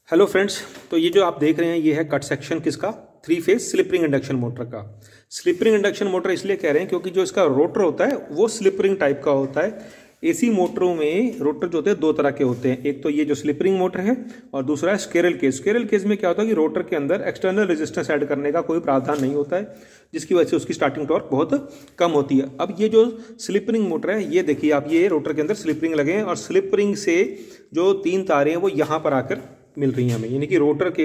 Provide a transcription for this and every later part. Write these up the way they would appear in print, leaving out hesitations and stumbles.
Hello friends, तो ये जो आप देख रहे हैं ये है कट सेक्शन किसका, 3 phase slip ring induction motor का। स्लिप रिंग इंडक्शन मोटर इसलिए कह रहे हैं क्योंकि जो इसका रोटर होता है वो स्लिप रिंग टाइप का होता है। एसी मोटरों में रोटर जो होते हैं दो तरह के होते हैं, एक तो ये जो स्लिप रिंग मोटर है और दूसरा है स्क्विरल केज। स्क्विरल केज में क्या होता है कि रोटर के अंदर एक्सटर्नल रेजिस्टेंस ऐड करने का कोई प्रावधान नहीं होता है, जिसकी वजह से उसकी स्टार्टिंग टॉर्क बहुत कम होती है। अब ये जो स्लिप रिंग मोटर है ये देखिए आप, ये रोटर के अंदर स्लिप रिंग लगे हैं और स्लिप रिंग से जो 3 तारें हैं वो यहाँ पर आकर मिल रही है हमें, यानी कि रोटर के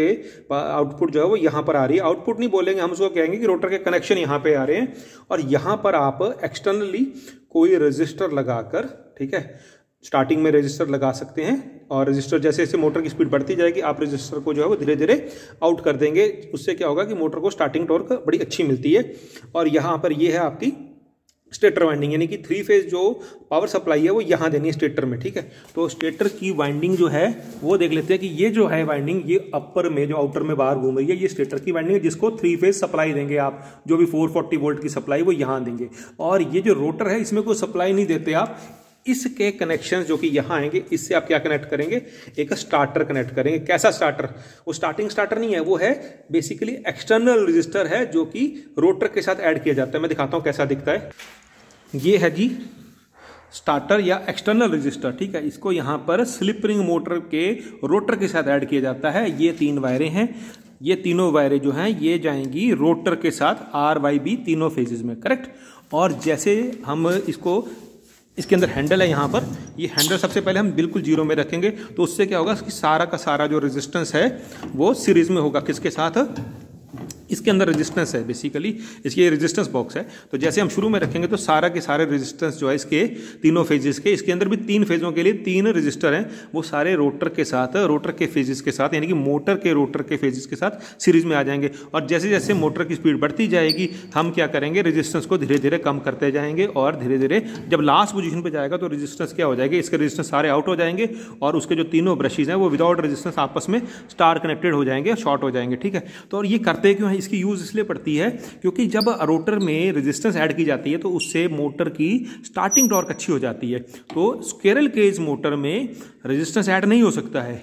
आउटपुट जो है वो यहाँ पर आ रही है। आउटपुट नहीं बोलेंगे हम, उसको कहेंगे कि रोटर के कनेक्शन यहाँ पे आ रहे हैं और यहाँ पर आप एक्सटर्नली कोई रेजिस्टर लगाकर, ठीक है, स्टार्टिंग में रेजिस्टर लगा सकते हैं और रेजिस्टर जैसे जैसे मोटर की स्पीड बढ़ती जाएगी आप रेजिस्टर को जो है वो धीरे धीरे आउट कर देंगे। उससे क्या होगा कि मोटर को स्टार्टिंग टॉर्क बड़ी अच्छी मिलती है। और यहाँ पर ये है आपकी स्टेटर वाइंडिंग, यानी कि 3 फेज जो पावर सप्लाई है वो यहाँ देनी है स्टेटर में, ठीक है। तो स्टेटर की वाइंडिंग जो है वो देख लेते हैं कि ये जो है वाइंडिंग, ये अपर में जो आउटर में बाहर घूम रही है ये स्टेटर की वाइंडिंग है, जिसको 3 फेज सप्लाई देंगे आप, जो भी 440 वोल्ट की सप्लाई वो यहाँ देंगे। और ये जो रोटर है इसमें कोई सप्लाई नहीं देते आप, इसके कनेक्शन जो कि यहाँ आएंगे इससे आप क्या कनेक्ट करेंगे, एक स्टार्टर कनेक्ट करेंगे। कैसा स्टार्टर? वो स्टार्टिंग स्टार्टर नहीं है, वो है बेसिकली एक्सटर्नल रजिस्टर है जो कि रोटर के साथ ऐड किया जाता है। मैं दिखाता हूँ कैसा दिखता है। ये है जी स्टार्टर या एक्सटर्नल रजिस्टर, ठीक है। इसको यहाँ पर स्लिप रिंग मोटर के रोटर के साथ ऐड किया जाता है। ये 3 वायरें हैं, ये तीनों वायरें जो हैं ये जाएंगी रोटर के साथ RYB तीनों फेजेस में, करेक्ट। और जैसे हम इसको, इसके अंदर हैंडल है यहाँ पर, ये हैंडल सबसे पहले हम बिल्कुल जीरो में रखेंगे तो उससे क्या होगा कि सारा का सारा जो रेजिस्टेंस है वो सीरीज में होगा। किसके साथ? इसके अंदर रेजिस्टेंस है, बेसिकली इसके रेजिस्टेंस बॉक्स है। तो जैसे हम शुरू में रखेंगे तो सारा के सारे रेजिस्टेंस जो है इसके तीनों फेजेस के, इसके अंदर भी 3 फेजों के लिए 3 रेजिस्टर हैं, वो सारे रोटर के साथ, रोटर के फेजेस के साथ, यानी कि मोटर के रोटर के फेजेस के साथ सीरीज में आ जाएंगे। और जैसे जैसे मोटर की स्पीड बढ़ती जाएगी हम क्या करेंगे, रेजिस्टेंस को धीरे धीरे कम करते जाएंगे और धीरे धीरे जब लास्ट पोजीशन पर जाएगा तो रेजिस्टेंस क्या हो जाएगी, इसके रेजिस्टेंस सारे आउट हो जाएंगे और उसके जो तीनों ब्रशेज हैं वो विदाउट रेजिस्टेंस आपस में स्टार कनेक्टेड हो जाएंगे, शॉर्ट हो जाएंगे, ठीक है। तो और ये करते क्यों है, इसकी यूज इसलिए पड़ती है क्योंकि जब रोटर में रेजिस्टेंस ऐड की जाती है तो उससे मोटर की स्टार्टिंग टॉर्क अच्छी हो जाती है। तो स्क्विरल केज मोटर में रेजिस्टेंस ऐड नहीं हो सकता है,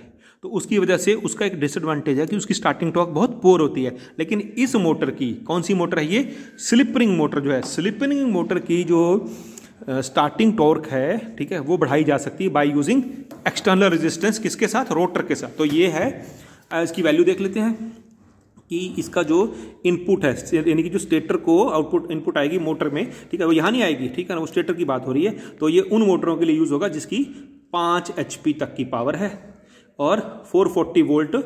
तो उसकी वजह से उसका एक डिसएडवांटेज है कि उसकी स्टार्टिंग टॉर्क बहुत पोर होती है। लेकिन इस मोटर की, कौन सी मोटर है ये, स्लिप रिंग मोटर जो है, स्लिप रिंग मोटर की जो स्टार्टिंग टॉर्क है, ठीक है, वो बढ़ाई जा सकती है बाय यूजिंग एक्सटर्नल रेजिस्टेंस। किसके साथ? रोटर के साथ। तो ये है, इसकी वैल्यू देख लेते हैं कि इसका जो इनपुट है, यानी कि जो स्टेटर को आउटपुट इनपुट आएगी मोटर में, ठीक है, वो यहाँ नहीं आएगी, ठीक है ना, वो स्टेटर की बात हो रही है। तो ये उन मोटरों के लिए यूज होगा जिसकी 5 HP तक की पावर है और 440 वोल्ट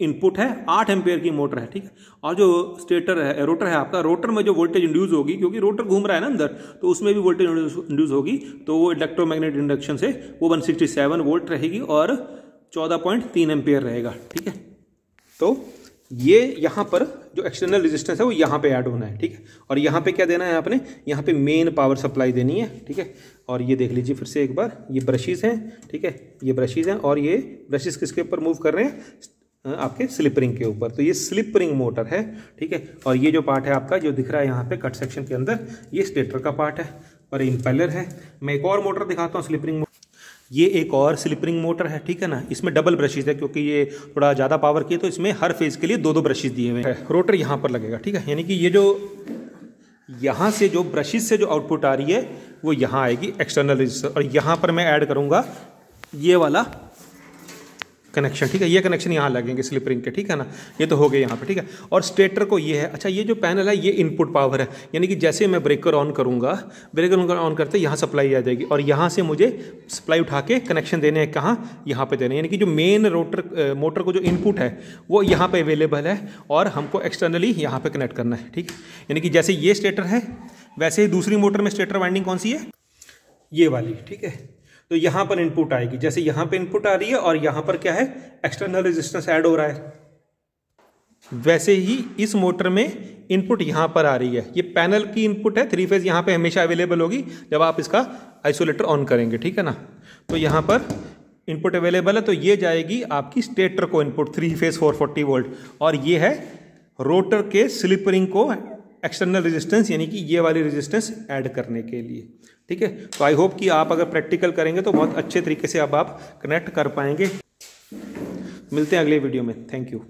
इनपुट है, 8 एम्पेयर की मोटर है, ठीक है। और जो स्टेटर है, रोटर है आपका, रोटर में जो वोल्टेज इंड्यूस होगी, क्योंकि रोटर घूम रहा है ना अंदर, तो उसमें भी वोल्टेज इंड्यूस होगी, तो वो इलेक्ट्रोमैग्नेटिक इंडक्शन से वो 167 वोल्ट रहेगी और 14.3 एम्पेयर रहेगा, ठीक है। तो ये यहाँ पर जो एक्सटर्नल रेजिस्टेंस है वो यहाँ पे ऐड होना है, ठीक है। और यहाँ पे क्या देना है आपने, यहाँ पे मेन पावर सप्लाई देनी है, ठीक है। और ये देख लीजिए फिर से एक बार, ये ब्रशेज हैं, ठीक है, ये ब्रशेज हैं और ये ब्रशेज किसके ऊपर मूव कर रहे हैं, आपके स्लिप रिंग के ऊपर। तो ये स्लिप रिंग मोटर है, ठीक है। और ये जो पार्ट है आपका जो दिख रहा है यहाँ पे कट सेक्शन के अंदर, ये स्टेटर का पार्ट है और इम्पेलर है। मैं एक और मोटर दिखाता हूँ, स्लिप रिंग। ये एक और स्लिप रिंग मोटर है, ठीक है ना। इसमें डबल ब्रशेज है क्योंकि ये थोड़ा ज़्यादा पावर की है, तो इसमें हर फेज के लिए 2-2 ब्रशेज दिए हुए हैं। रोटर यहाँ पर लगेगा, ठीक है, यानी कि ये जो यहाँ से जो ब्रशेज से जो आउटपुट आ रही है वो यहाँ आएगी एक्सटर्नल रजिस्टर, और यहाँ पर मैं ऐड करूँगा ये वाला कनेक्शन, ठीक है। ये कनेक्शन यहाँ लगेंगे स्लिप रिंग के, ठीक है ना। ये तो हो गए यहाँ पे, ठीक है। और स्टेटर को ये है, अच्छा, ये जो पैनल है ये इनपुट पावर है, यानी कि जैसे मैं ब्रेकर ऑन करूँगा, ब्रेकर ऑन करते यहाँ सप्लाई आ जाएगी और यहाँ से मुझे सप्लाई उठा के कनेक्शन देने हैं, कहाँ, यहाँ पे देने हैं। यानी कि जो मेन रोटर मोटर को जो इनपुट है वो यहाँ पे अवेलेबल है और हमको एक्सटर्नली यहाँ पे कनेक्ट करना है, ठीक है। यानी कि जैसे ये स्टेटर है वैसे ही दूसरी मोटर में स्टेटर वाइंडिंग कौन सी है, ये वाली, ठीक है। तो यहाँ पर इनपुट आएगी, जैसे यहाँ पे इनपुट आ रही है और यहाँ पर क्या है, एक्सटर्नल रेजिस्टेंस ऐड हो रहा है, वैसे ही इस मोटर में इनपुट यहाँ पर आ रही है। ये पैनल की इनपुट है, 3 फेज यहाँ पे हमेशा अवेलेबल होगी जब आप इसका आइसोलेटर ऑन करेंगे, ठीक है ना। तो यहाँ पर इनपुट अवेलेबल है, तो ये जाएगी आपकी स्टेटर को इनपुट 3 फेज 440 वोल्ट, और ये है रोटर के स्लिप रिंग को एक्सटर्नल रेजिस्टेंस, यानी कि ये वाली रेजिस्टेंस ऐड करने के लिए, ठीक है। तो आई होप कि आप अगर प्रैक्टिकल करेंगे तो बहुत अच्छे तरीके से अब आप कनेक्ट कर पाएंगे। मिलते हैं अगले वीडियो में। Thank you.